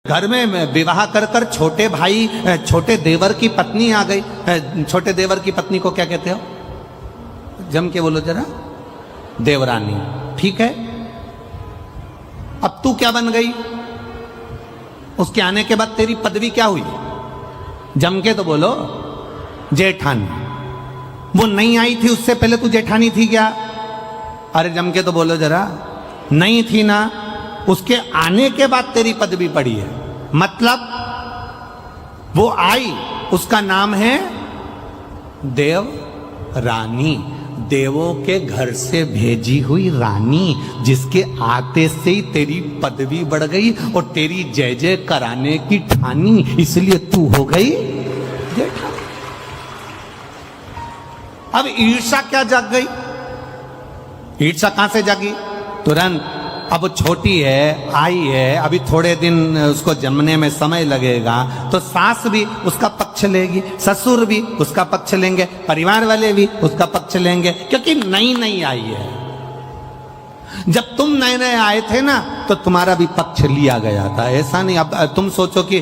घर में विवाह कर कर छोटे भाई छोटे देवर की पत्नी आ गई। छोटे देवर की पत्नी को क्या कहते हो? जम के बोलो जरा। देवरानी। ठीक है, अब तू क्या बन गई? उसके आने के बाद तेरी पदवी क्या हुई? जम के तो बोलो। जेठानी। वो नहीं आई थी उससे पहले तू जेठानी थी क्या? अरे जम के तो बोलो जरा। नहीं थी ना। उसके आने के बाद तेरी पदवी पड़ी है। मतलब वो आई, उसका नाम है देव रानी। देवों के घर से भेजी हुई रानी, जिसके आते से ही तेरी पदवी बढ़ गई और तेरी जय जय कराने की ठानी, इसलिए तू हो गई जेठानी। अब ईर्षा क्या जाग गई? ईर्षा कहां से जागी? तुरंत। अब छोटी है, आई है, अभी थोड़े दिन उसको जमने में समय लगेगा, तो सास भी उसका पक्ष लेगी, ससुर भी उसका पक्ष लेंगे, परिवार वाले भी उसका पक्ष लेंगे, क्योंकि नई नई आई है। जब तुम नए नए आए थे ना, तो तुम्हारा भी पक्ष लिया गया था। ऐसा नहीं अब तुम सोचो कि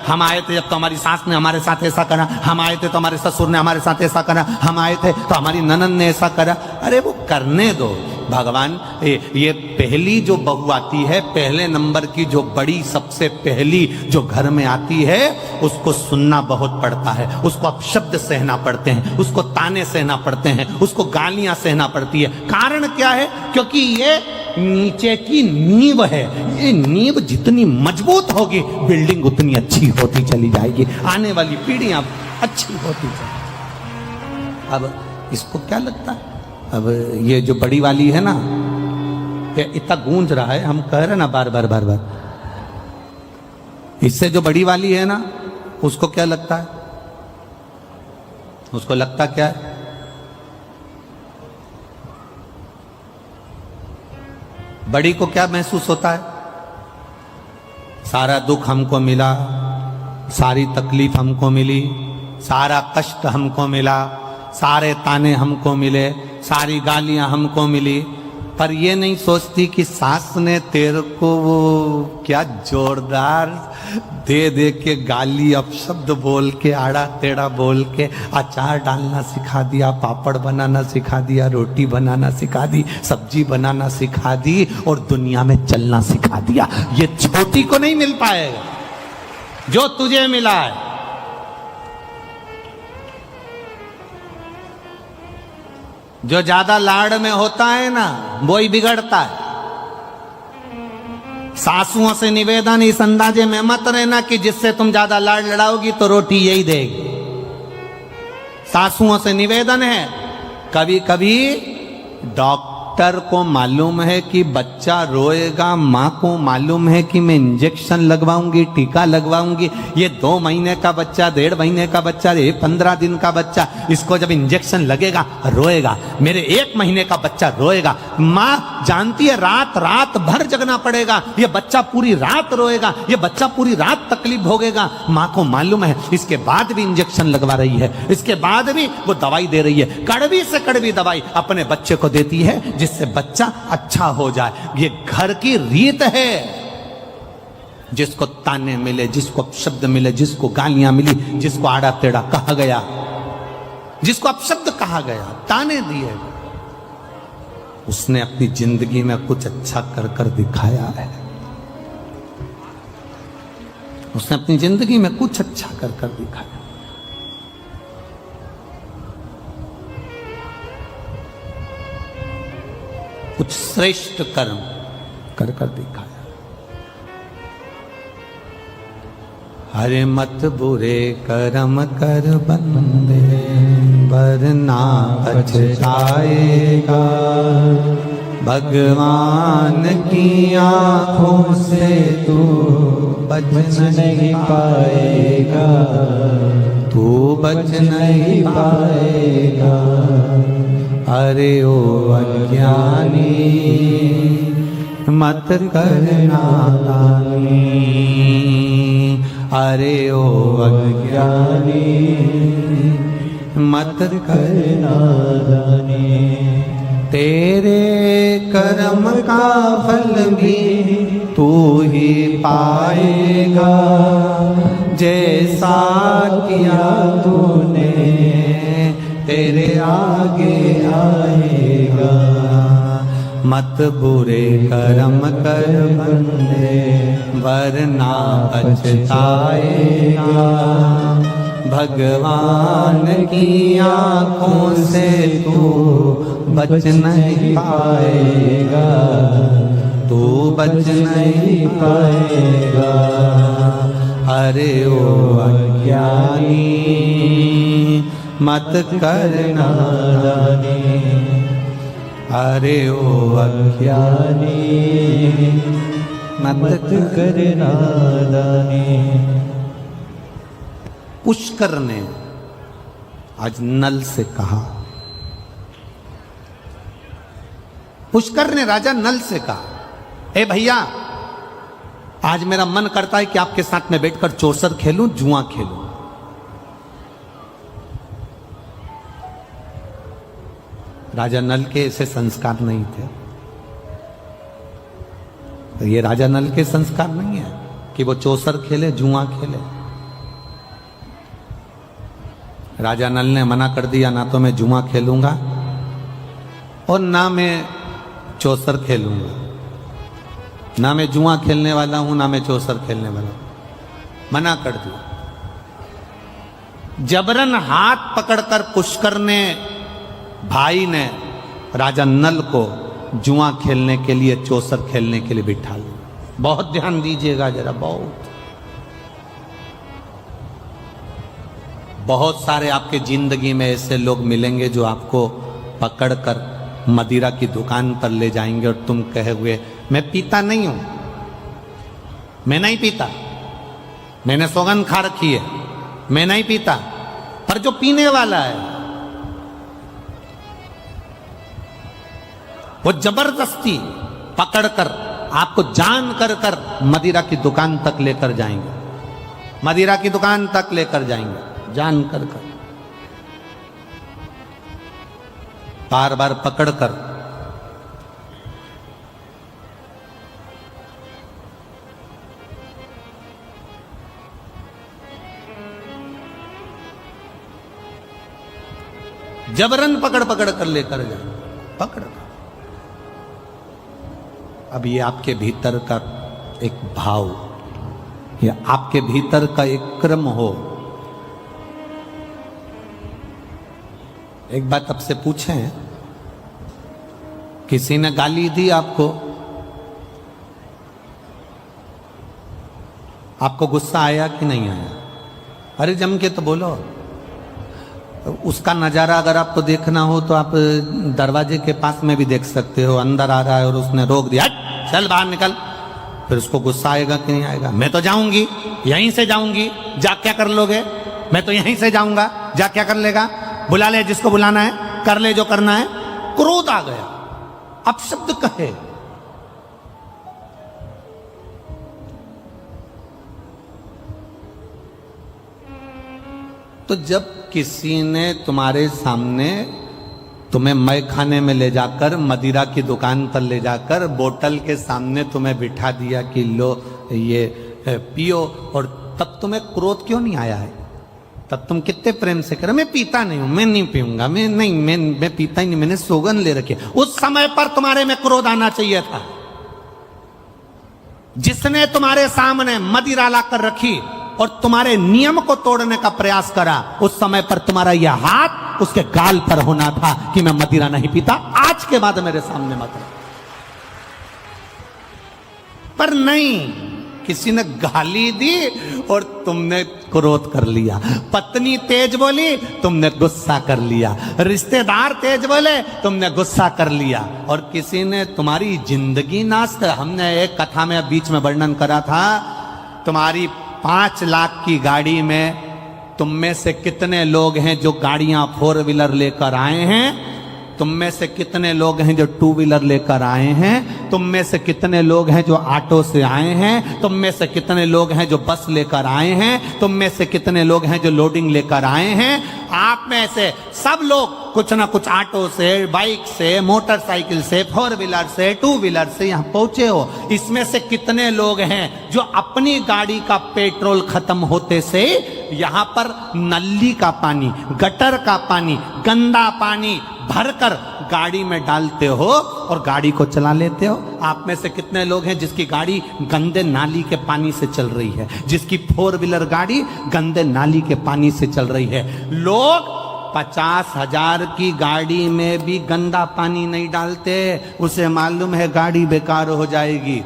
हम आए थे जब तो हमारी सास ने हमारे साथ ऐसा करा, हम आए थे तो हमारे ससुर ने हमारे साथ ऐसा करा, हम आए थे तो हमारी ननद ने ऐसा करा। अरे वो करने दो भगवान। ये पहली जो बहू आती है, पहले नंबर की जो बड़ी सबसे पहली जो घर में आती है, उसको सुनना बहुत पड़ता है, उसको अपशब्द सहना पड़ते हैं, उसको ताने सहना पड़ते हैं, उसको गालियां सहना पड़ती है। कारण क्या है? क्योंकि ये नीचे की नींव है। ये नींव जितनी मजबूत होगी, बिल्डिंग उतनी अच्छी होती चली जाएगी, आने वाली पीढ़ियां अच्छी होती चली। अब इसको क्या लगता है? अब ये जो बड़ी वाली है ना, ये इतना गूंज रहा है, हम कह रहे ना बार बार बार बार, इससे जो बड़ी वाली है ना, उसको क्या लगता है? उसको लगता क्या है? बड़ी को क्या महसूस होता है? सारा दुख हमको मिला, सारी तकलीफ हमको मिली, सारा कष्ट हमको मिला, सारे ताने हमको मिले, सारी गालियां हमको मिली, पर ये नहीं सोचती कि सास ने तेरे को वो क्या जोरदार दे दे के गाली अपशब्द बोल के, आड़ा टेढ़ा बोल के अचार डालना सिखा दिया, पापड़ बनाना सिखा दिया, रोटी बनाना सिखा दी, सब्जी बनाना सिखा दी और दुनिया में चलना सिखा दिया। ये छोटी को नहीं मिल पाएगा जो तुझे मिला है। जो ज्यादा लाड़ में होता है ना, वो ही बिगड़ता है। सासुओं से निवेदन इस अंदाजे में मत रहना कि जिससे तुम ज्यादा लाड़ लड़ाओगी तो रोटी यही देगी। सासुओं से निवेदन है, कभी कभी डॉक्टर को मालूम है कि बच्चा रोएगा, माँ को मालूम है कि मैं इंजेक्शन लगवाऊंगी, टीका लगवाऊंगी, ये 2 महीने का बच्चा, 1.5 महीने का बच्चा, ये 15 दिन का बच्चा, इसको जब इंजेक्शन लगेगा रोएगा, मेरे 1 महीने का बच्चा रोएगा। माँ जानती है रात रात भर जगना पड़ेगा, ये बच्चा पूरी रात रोएगा, ये बच्चा पूरी रात तकलीफ भोगेगा। माँ को मालूम है, इसके बाद भी इंजेक्शन लगवा रही है, इसके बाद भी वो दवाई दे रही है, कड़वी से कड़वी दवाई अपने बच्चे को देती है जिससे बच्चा अच्छा हो जाए। ये घर की रीत है। जिसको ताने मिले, जिसको अपशब्द मिले, जिसको गालियां मिली, जिसको आड़ा टेढ़ा कहा गया, जिसको अपशब्द कहा गया, ताने दिए, उसने अपनी जिंदगी में कुछ अच्छा कर कर दिखाया है। उसने अपनी जिंदगी में कुछ अच्छा कर कर दिखाया। कुछ श्रेष्ठ कर्म कर कर दिखाया। हरे मत बुरे कर्म कर बंदे, वरना पछताएगा। भगवान की आंखों से तू बच नहीं पाएगा, तू बच नहीं पाएगा। अरे ओ अज्ञानी मत करना दानी, अरे ओ अज्ञानी मत करना दानी। तेरे कर्म का फल भी तू ही पाएगा, जैसा किया तूने तेरे आगे आएगा। मत बुरे कर्म कर बंदे, वरना पछताएगा। भगवान की आँखों से तू बच नहीं पाएगा, तू बच नहीं पाएगा। अरे ओ अज्ञानी मत कर नादानी, अरे ओ अज्ञानी मत कर नादानी। पुष्कर ने आज नल से कहा, पुष्कर ने राजा नल से कहा, ए भैया आज मेरा मन करता है कि आपके साथ में बैठकर चौसर खेलूं, जुआ खेलूं। राजा नल के ऐसे संस्कार नहीं थे। तो ये राजा नल के संस्कार नहीं है कि वो चौसर खेले, जुआ खेले। राजा नल ने मना कर दिया, ना तो मैं जुआ खेलूंगा और ना मैं चौसर खेलूंगा, ना मैं जुआ खेलने वाला हूं, ना मैं चौसर खेलने वाला हूं। मना कर दिया। जबरन हाथ पकड़कर पुष्कर ने, भाई ने राजा नल को जुआ खेलने के लिए, चौसर खेलने के लिए बिठा लिया। बहुत ध्यान दीजिएगा जरा, बहुत सारे आपके जिंदगी में ऐसे लोग मिलेंगे जो आपको पकड़कर मदिरा की दुकान पर ले जाएंगे और तुम कहे हुए मैं पीता नहीं हूं, मैं नहीं पीता, मैंने सौगंध खा रखी है, मैं नहीं पीता। पर जो पीने वाला है वो जबरदस्ती पकड़कर आपको जान कर मदिरा की दुकान तक लेकर जाएंगे, मदिरा की दुकान तक लेकर जाएंगे जान कर। बार बार पकड़कर जबरन पकड़ कर लेकर जाए, पकड़। अब ये आपके भीतर का एक भाव, ये आपके भीतर का एक क्रम हो। एक बात आपसे पूछें, किसी ने गाली दी आपको, आपको गुस्सा आया कि नहीं आया? अरे जम के तो बोलो। उसका नज़ारा अगर आपको देखना हो तो आप दरवाजे के पास में भी देख सकते हो। अंदर आ रहा है और उसने रोक दिया, चल बाहर निकल, फिर उसको गुस्सा आएगा कि नहीं आएगा? मैं तो जाऊंगी, यहीं से जाऊंगी, जा क्या कर लोगे? मैं तो यहीं से जाऊंगा, जा क्या कर लेगा? बुला ले जिसको बुलाना है, कर ले जो करना है। क्रोध आ गया, अपशब्द कहे। तो जब किसी ने तुम्हारे सामने तुम्हें मय खाने में ले जाकर, मदिरा की दुकान पर ले जाकर, बोतल के सामने तुम्हें बिठा दिया कि लो ये पियो, और तब तुम्हें क्रोध क्यों नहीं आया है? तब तुम कितने प्रेम से कह रहे, मैं पीता नहीं हूं, मैं नहीं पीऊंगा, मैं पीता ही नहीं, मैंने सौगंध ले रखी है। उस समय पर तुम्हारे में क्रोध आना चाहिए था। जिसने तुम्हारे सामने मदिरा लाकर रखी और तुम्हारे नियम को तोड़ने का प्रयास करा, उस समय पर तुम्हारा यह हाथ उसके गाल पर होना था कि मैं मदिरा नहीं पीता, आज के बाद मेरे सामने मत रहो। पर नहीं, किसी ने गाली दी और तुमने क्रोध कर लिया। पत्नी तेज बोली, तुमने गुस्सा कर लिया। रिश्तेदार तेज बोले, तुमने गुस्सा कर लिया। और किसी ने तुम्हारी जिंदगी नाश कर। हमने एक कथा में बीच में वर्णन करा था, तुम्हारी 5 लाख की गाड़ी में तुम में से कितने लोग हैं जो गाड़ियां 4 व्हीलर लेकर आए हैं? तुम में से कितने लोग हैं जो 2 व्हीलर लेकर आए हैं? तुम में से कितने लोग हैं जो ऑटो से आए हैं? तुम में से कितने लोग हैं जो बस लेकर आए हैं? तुम में से कितने लोग हैं जो लोडिंग लेकर आए हैं? आप में से सब लोग कुछ ना कुछ ऑटो से, बाइक से, मोटरसाइकिल से, 4 व्हीलर से, 2 व्हीलर से यहां पहुंचे हो। इसमें से कितने लोग हैं जो अपनी गाड़ी का पेट्रोल खत्म होते से यहां पर नली का पानी, गटर का पानी, गंदा पानी भरकर गाड़ी में डालते हो और गाड़ी को चला लेते हो? आप में से कितने लोग हैं जिसकी गाड़ी गंदे नाली के पानी से चल रही है, जिसकी 4 व्हीलर गाड़ी गंदे नाली के पानी से चल रही है? लोग 50,000 की गाड़ी में भी गंदा पानी नहीं डालते, उसे मालूम है गाड़ी बेकार हो जाएगी।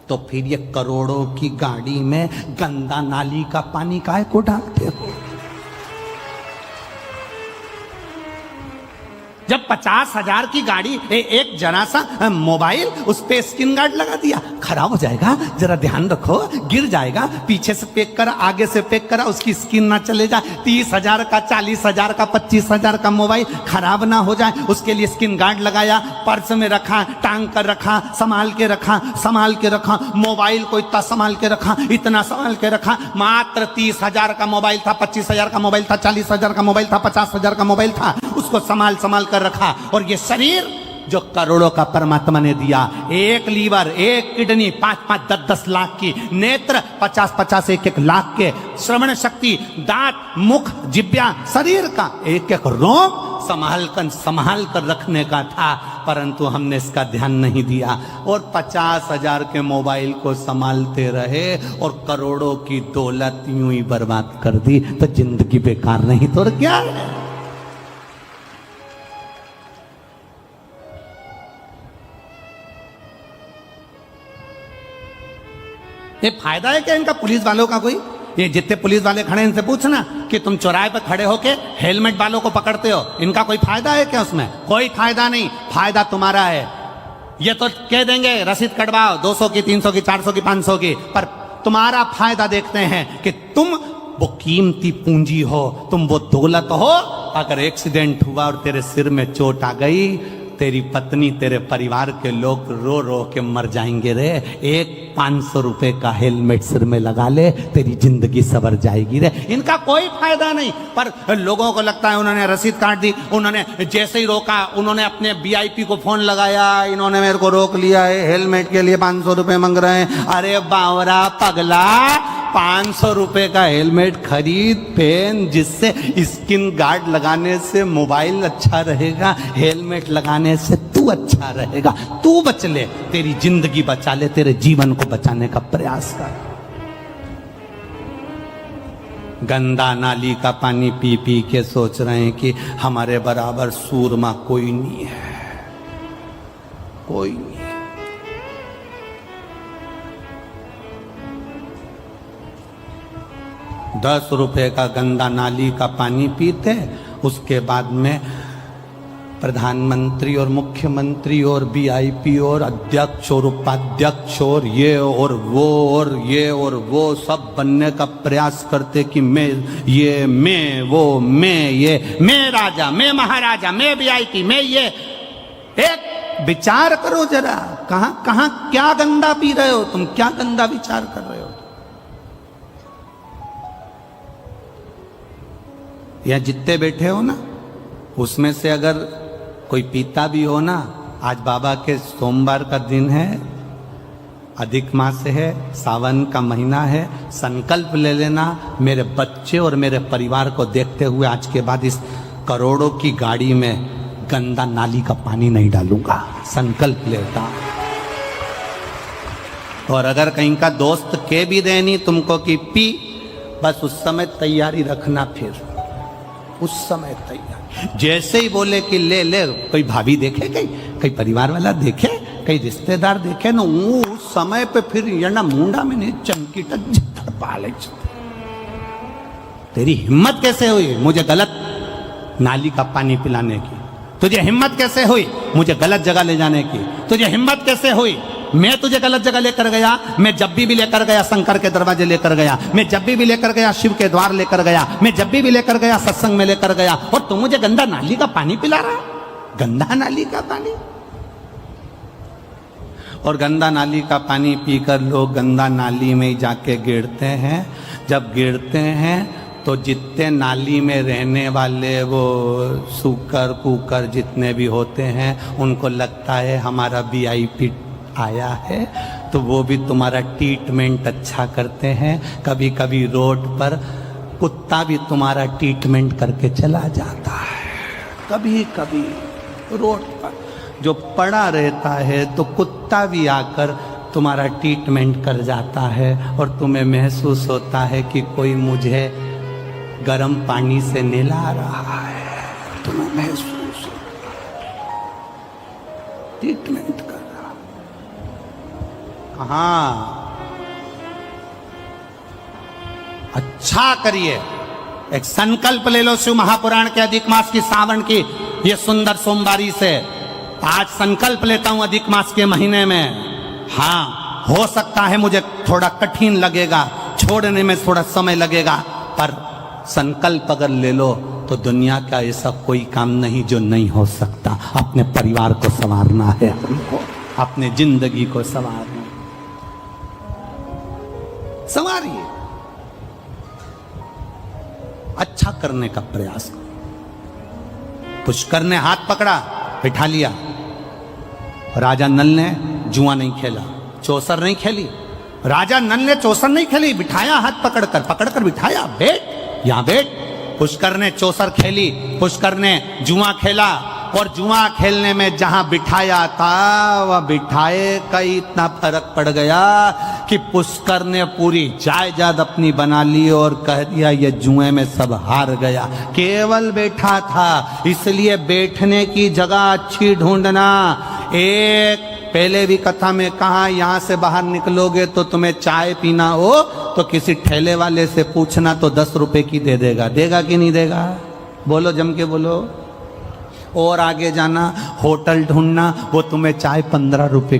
तो फिर ये करोड़ों की गाड़ी में गंदा नाली का पानी काहे को डालते हो? जब 50,000 की गाड़ी एक जरा सा मोबाइल उस पे स्क्रीन गार्ड लगा दिया, खराब हो जाएगा, जरा ध्यान रखो, गिर जाएगा, पीछे से पैक करा, आगे से पैक करा, उसकी स्क्रीन ना चले जाए, 30,000 का, 40,000 का, 25,000 का मोबाइल खराब ना हो जाए, उसके लिए स्क्रीन गार्ड लगाया, पर्स में रखा, टांग कर रखा, संभाल के रखा, मोबाइल को इतना संभाल के रखा, इतना संभाल के रखा। मात्र 30,000 का मोबाइल था, 25,000 का मोबाइल था, 40,000 का मोबाइल था, 50,000 का मोबाइल था, उसको संभाल कर रखा। और ये शरीर जो करोड़ों का परमात्मा ने दिया, एक लीवर, एक किडनी, 5-5, 10-10 लाख की, नेत्र 50-50, 1-1 लाख के, श्रवण शक्ति, दांत, मुख, जिब्या, शरीर का एक-एक रोग संभाल कर रखने का था, परंतु हमने इसका ध्यान नहीं दिया और 50,000 के मोबाइल को संभालते रहे और करोड़ों की दौलत यूं ही बर्बाद कर दी। तो जिंदगी बेकार नहीं तो और क्या है? ये फायदा है क्या इनका पुलिस वालों का? कोई ये जितने पुलिस वाले खड़े इनसे पूछना कि तुम चौराहे पर खड़े होके हेलमेट वालों को पकड़ते हो, इनका कोई फायदा है क्या? उसमें कोई फायदा नहीं। फायदा तुम्हारा है। ये तो कह देंगे रसीद कटवाओ 200 की, 300 की, 400 की, 500 की, पर तुम्हारा फायदा देखते हैं कि तुम वो कीमती पूंजी हो, तुम वो दौलत हो। अगर एक्सीडेंट हुआ और तेरे सिर में चोट आ गई, तेरी पत्नी, तेरे परिवार के लोग रो रो के मर जाएंगे रे। एक 500 रुपए का हेलमेट सिर में लगा ले, तेरी जिंदगी सवर जाएगी रे। इनका कोई फायदा नहीं, पर लोगों को लगता है उन्होंने रसीद काट दी, उन्होंने जैसे ही रोका, उन्होंने अपने VIP को फोन लगाया, इन्होंने मेरे को रोक लिया है, हेलमेट के लिए 500 रुपए मांग रहे हैं। अरे बावरा पगला, 500 रुपए का हेलमेट खरीद, पहन, जिससे स्किन गार्ड लगाने से मोबाइल अच्छा रहेगा, हेलमेट लगाने से तू अच्छा रहेगा। तू बच ले, तेरी जिंदगी बचा ले, तेरे जीवन को बचाने का प्रयास कर। गंदा नाली का पानी पी पी के सोच रहे हैं कि हमारे बराबर सूरमा कोई नहीं है, कोई नहीं। 10 रुपए का गंदा नाली का पानी पीते, उसके बाद में प्रधानमंत्री और मुख्यमंत्री और VIP और अध्यक्ष और उपाध्यक्ष और ये और वो और ये और वो सब बनने का प्रयास करते कि मैं ये, मैं वो, मैं ये, मैं राजा, मैं महाराजा, मैं VIP, मैं ये। एक विचार करो जरा, कहां कहां क्या गंदा पी रहे हो तुम, क्या गंदा विचार कर रहे हो? या जितने बैठे हो ना, उसमें से अगर कोई पीता भी हो ना, आज बाबा के सोमवार का दिन है, अधिक मास है, सावन का महीना है, संकल्प ले लेना, मेरे बच्चे और मेरे परिवार को देखते हुए आज के बाद इस करोड़ों की गाड़ी में गंदा नाली का पानी नहीं डालूंगा, संकल्प लेता। और अगर कहीं का दोस्त के भी देनी तुमको कि पी, बस उस समय तैयारी रखना, फिर उस समय तैयार। जैसे ही बोले कि ले ले, कोई भाभी देखे, कई परिवार वाला देखे, कई रिश्तेदार देखे ना, उस समय पे फिर यना मुंडा में नहीं चमकी टक पाले। तेरी हिम्मत कैसे हुई मुझे गलत नाली का पानी पिलाने की? तुझे हिम्मत कैसे हुई मुझे गलत जगह ले जाने की? तुझे हिम्मत कैसे हुई? मैं तुझे गलत जगह लेकर गया, मैं जब भी लेकर गया शंकर के दरवाजे लेकर गया, मैं जब भी लेकर गया शिव के द्वार लेकर गया, मैं जब भी लेकर गया सत्संग में लेकर गया, और तू मुझे गंदा नाली का पानी पिला रहा है? गंदा नाली का पानी। और गंदा नाली का पानी पीकर लोग गंदा नाली में ही जाके गिरते हैं। जब गिरते हैं तो जितने नाली में रहने वाले वो सूकर कुकर जितने भी होते हैं उनको लगता है हमारा वीआईपी आया है, तो वो भी तुम्हारा ट्रीटमेंट अच्छा करते हैं। कभी कभी रोड पर कुत्ता भी तुम्हारा ट्रीटमेंट करके चला जाता है। कभी कभी रोड पर जो पड़ा रहता है तो कुत्ता भी आकर तुम्हारा ट्रीटमेंट कर जाता है और तुम्हें महसूस होता है कि कोई मुझे गर्म पानी से नहला रहा है, तुम्हें महसूस ट्रीटमेंट कर रहा। कहाँ अच्छा करिए, एक संकल्प ले लो शिव महापुराण के अधिक मास की सावन की ये सुंदर सोमवारी से। आज संकल्प लेता हूं अधिक मास के महीने में। हाँ, हो सकता है मुझे थोड़ा कठिन लगेगा, छोड़ने में थोड़ा समय लगेगा, पर संकल्प अगर ले लो तो दुनिया का ऐसा कोई काम नहीं जो नहीं हो सकता। अपने परिवार को संवारना है हमको, अपने जिंदगी को संवारना, संवारिए, अच्छा करने का प्रयास करो। पुष्कर ने हाथ पकड़ा, बिठा लिया। राजा नल ने जुआ नहीं खेला, चौसर नहीं खेली। राजा नल ने चौसर नहीं खेली, बिठाया हाथ पकड़कर बिठाया, बैठ यहां बैठ। पुष्कर ने चौसर खेली, पुष्कर ने जुआ खेला, और जुआ खेलने में जहां बिठाया था वह बिठाए का इतना फर्क पड़ गया कि पुष्कर ने पूरी जायदाद अपनी बना ली और कह दिया ये जुए में सब हार गया। केवल बैठा था, इसलिए बैठने की जगह अच्छी ढूंढना। एक पहले भी कथा में कहा, यहां से बाहर निकलोगे तो तुम्हें चाय पीना हो तो किसी ठेले वाले से पूछना तो 10 रुपए की दे देगा। देगा कि नहीं देगा? बोलो, जम के बोलो। और आगे जाना, होटल ढूंढना, वो तुम्हें चाय 15 रुपए